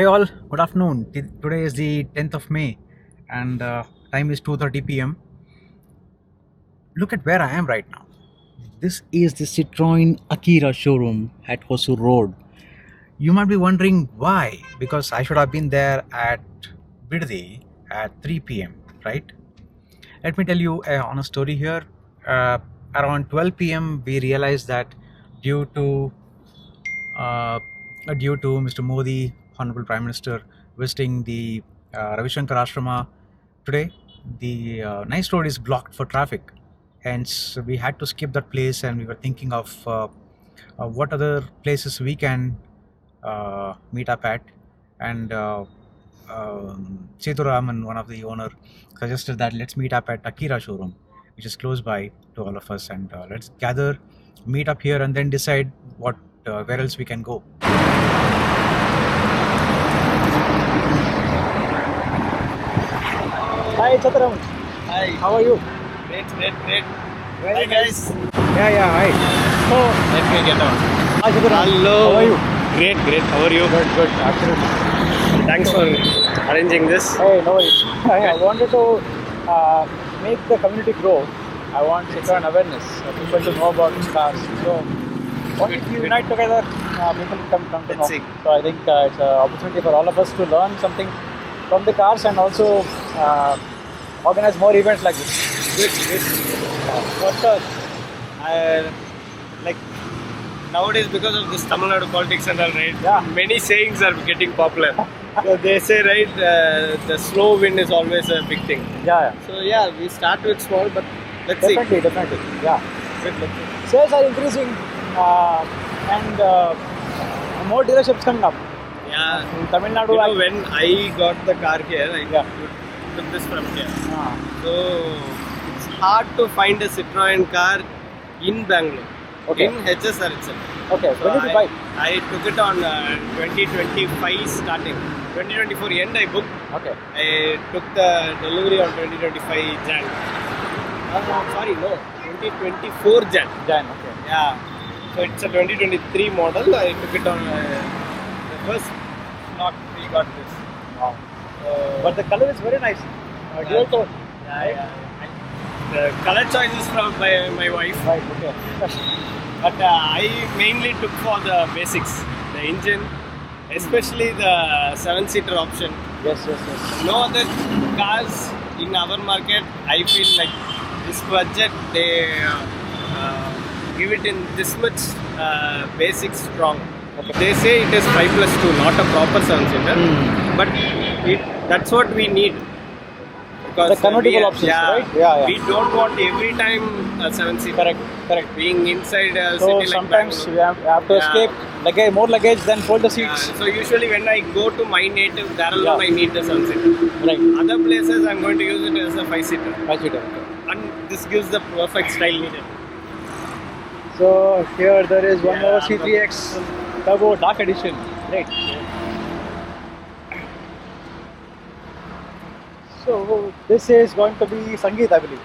Hey all, good afternoon. Today is the 10th of May and time is 2:30 p.m. Look at where I am right now. This is the Citroen Akira showroom at Hosur Road. You might be wondering why, because I should have been there at Biddi at 3 p.m., right? Let me tell you a honest story here. Uh, Around 12 p.m., we realized that due to uh, Mr. Modi, Honorable Prime Minister, visiting the Ravi Shankar Ashrama today, the nice road is blocked for traffic. Hence, we had to skip that place, and we were thinking of what other places we can meet up at. And Setu Raman, one of the owner, suggested that let's meet up at Akira showroom, which is close by to all of us, and let's gather, meet up here, and then decide what where else we can go. Hi, Chatram. Hi. How are you? Great. Very Hi guys. Yeah. Hi. So, Let me get on. hi, Chatram. Hello. How are you? Great. How are you? Good. Absolutely. Thanks for arranging this. Hey, no worries. I wanted to make the community grow. I want Citroen awareness. People to know about cars. So, only if we unite together, people come to Let's know. see. So, I think it's an opportunity for all of us to learn something from the cars and also organize more events like this. Good. For sure. Like nowadays, because of this Tamil Nadu politics and all, right? Yeah. Many sayings are getting popular. So they say, right, the slow win is always a big thing. Yeah. So yeah, we start with small, but let's see. Definitely. Yeah. Good, let's see. Sales are increasing and more dealerships coming up. Yeah. In Tamil Nadu, You know, when I got the car here, I Yeah. took this from here. Ah, So it's hard to find a Citroen car in Bangalore, Okay. in HSR itself. okay. So When did you buy? I took it on 2025 starting. 2024 end I booked. Okay. I took the delivery on 2025 Jan. Sorry, no, 2024 Jan. Jan. Okay. Yeah. So it's a 2023 model. I took it on the first lot we got this. Wow. So, But the color is very nice. Dual tone. yeah. The color choice is from my wife. Right. Okay. But I mainly took for the basics, the engine, especially the 7-seater option. Yes. No other cars in our market, I feel like this budget, they give it in this much basic strong. Okay. They say it is 5+2, not a proper 7-seater, but that's what we need. Because The convertible options, right? Yeah. We don't want every time a 7-seater. Correct. Being inside a So city like sometimes Bangalore. we have to escape. More luggage, then fold the seats. So usually when I go to my native, there alone Yeah. I need the 7-seater. Right. Other places I'm going to use it as a 5-seater. 5-seater. And this gives the perfect style needed. So here there is one Yeah, more C3X Turbo Dark Edition. Great. So this is going to be Sangeet, I believe.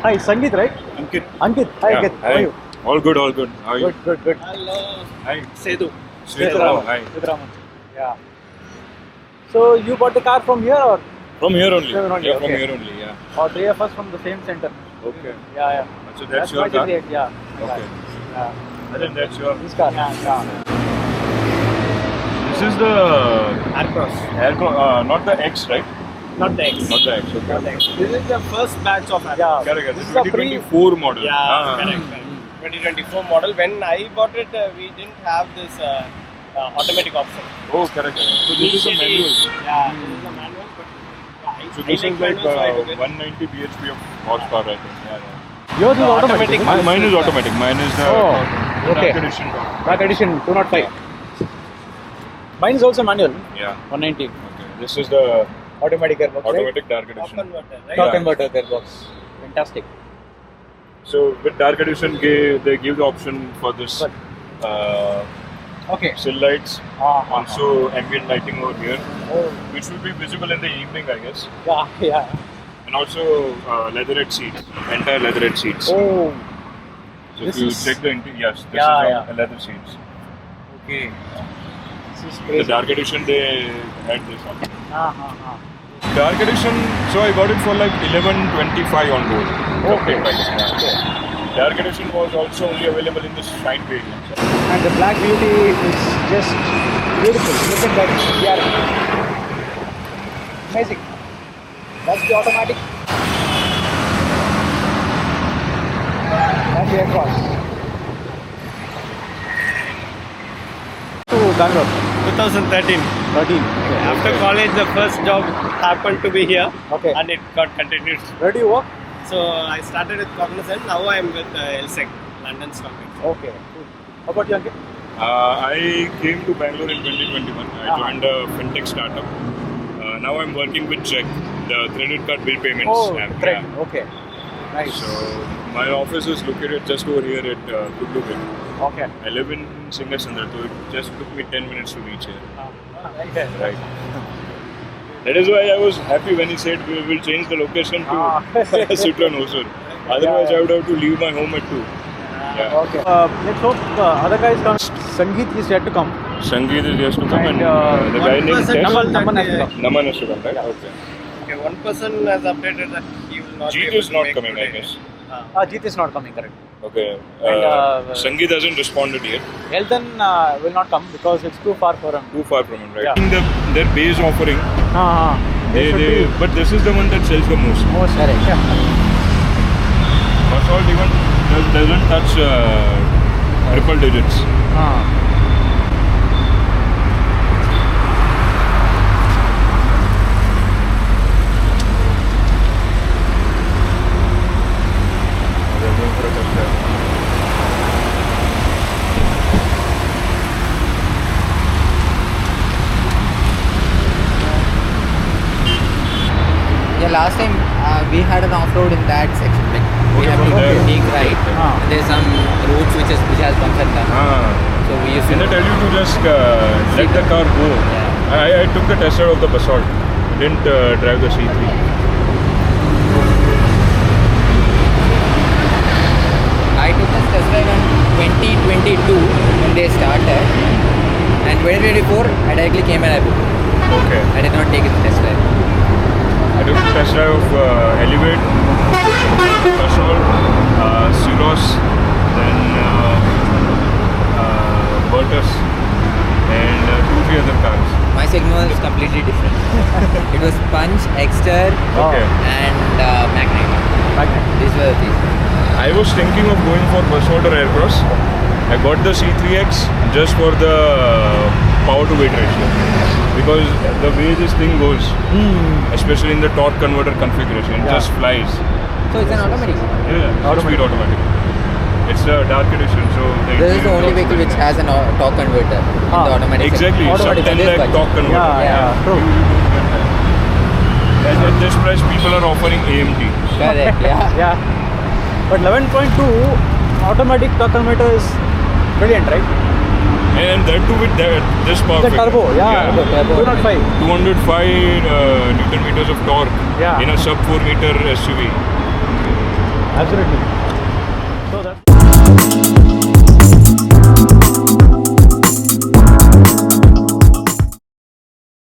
Hi, Sangeet, right? Ankit. Ankit. Hi, Yeah, Ankit. How are you? All good. How are you? Good. Hello. Hi. Sedu. Sweetaraman. Hi. Sweetaraman. Yeah. So you bought the car from here or From here only. From here only, Yeah, from okay. here only. Yeah. or three of us from the same center? Okay. Yeah. So that's your my car. C3X, yeah. Okay. Yeah. And then that's your. This car. Yeah. This is the Aircross. not the X, right? Not the X. Not the X. Okay. Not the X. This is the first batch of Aircross. Yeah. Correct. This This is is a pre- 2024 model. Yeah, correct. 2024 model. When I bought it, we didn't have this automatic option. Oh, correct. So this is a manual. Yeah, this is a manual. But So this is like manual, so I took it. 190 bhp of horsepower, I think. Yeah. Yours is automatic. automatic. Mine is automatic. Mine is the Oh, okay. Dark edition. Dark Edition 205. Mine is also manual. Yeah. 190. Okay. This is the Automatic gearbox. automatic Dark Top edition. converter, right? Top Yeah. converter gearbox. Fantastic. So with Dark Edition, they give the option for this Okay. sill lights, Ah, also ambient lighting over here, Oh, which will be visible in the evening, I guess. yeah. And also leatherette seats, entire leatherette seats. Oh, So this if you is- check the yes, this Yeah, is yeah. leather seats. Okay. This is The crazy. Dark Edition, they had this option. Ah. Dark Edition, so I got it for like 1125 on road. Okay. Price, yeah. Okay. Dark Edition was also only available in this shine variant. And the Black Beauty is just beautiful. Look at that. Yeah. Amazing. That's the automatic. That's the aircraft. To Bangalore. 2013. 13. After college, the first job happened to be here, Okay. and it got continued. Where do you work? So I started with Cognizant. Now I am with LSEC, London Stock Exchange. Okay. Cool. How about you, Ankit? I came to Bangalore in 2021. I joined a fintech startup. Now I'm working with Check, the credit card bill payments app. great. Yeah. Okay. Nice. So my office is located just over here at Kudlubin. Okay. I live in Singasandra, so it just took me 10 minutes to reach here. Okay. Right. That is why I was happy when he said we will change the location to Citroen Hosur. Otherwise, I would have to leave my home at 2. Yeah. Okay. Let's hope other guys come. Sangeet is yet to come. Sangeet is just to come And, and the guy named 1% Ted. Naman has to come. Naman has to come, right? Yeah. Okay. Okay, one person has updated that he will not be Jeet able is to not make coming, I today. guess. Jeet is not coming, correct. Okay. And, Sangeet hasn't responded yet. Elton will not come because it's too far for him. Too far from him, right? Yeah. I think their base offering, They but this is the one that sells the most. most correct. Yeah. Basalt even doesn't touch triple digits. They're going for a test drive. Yeah, last time we had an off-road in that section. Like we Okay, have from to there. take right. Ah. And there's some roads which has bumps and turns. So we used Can I to. tell you to just let the car go? Yeah. I took the test drive of the Basalt. Didn't drive the C3. I took this test drive in 2022 when they started, and 2024 I directly came and I booked. Okay. I did not take it test drive. I took the test drive of Elevate, Basalt, Syros, then Virtus, and 2-3 other cars. My signal is completely different. It was Punch, Exter, Okay. and Magnet. These were the things. I was thinking of going for Basalt or Aircross. I got the C3X just for the power to weight ratio. Because the way this thing goes, especially in the torque converter configuration, it just flies. So it's an automatic. Yeah, automatic. Automatic. It's a dark edition, so This is the only vehicle which has an torque converter in the automatic. exactly Automatic sub 10 this lakh budget. torque converter. Yeah, true. And at this price, people are offering AMT. Correct. Yeah. Yeah. But 11.2 automatic torque converter is brilliant, right? And that too with this power. The turbo, yeah. The turbo. 205. 205 Newton meters of torque Yeah. in a sub 4 meter SUV. Absolutely.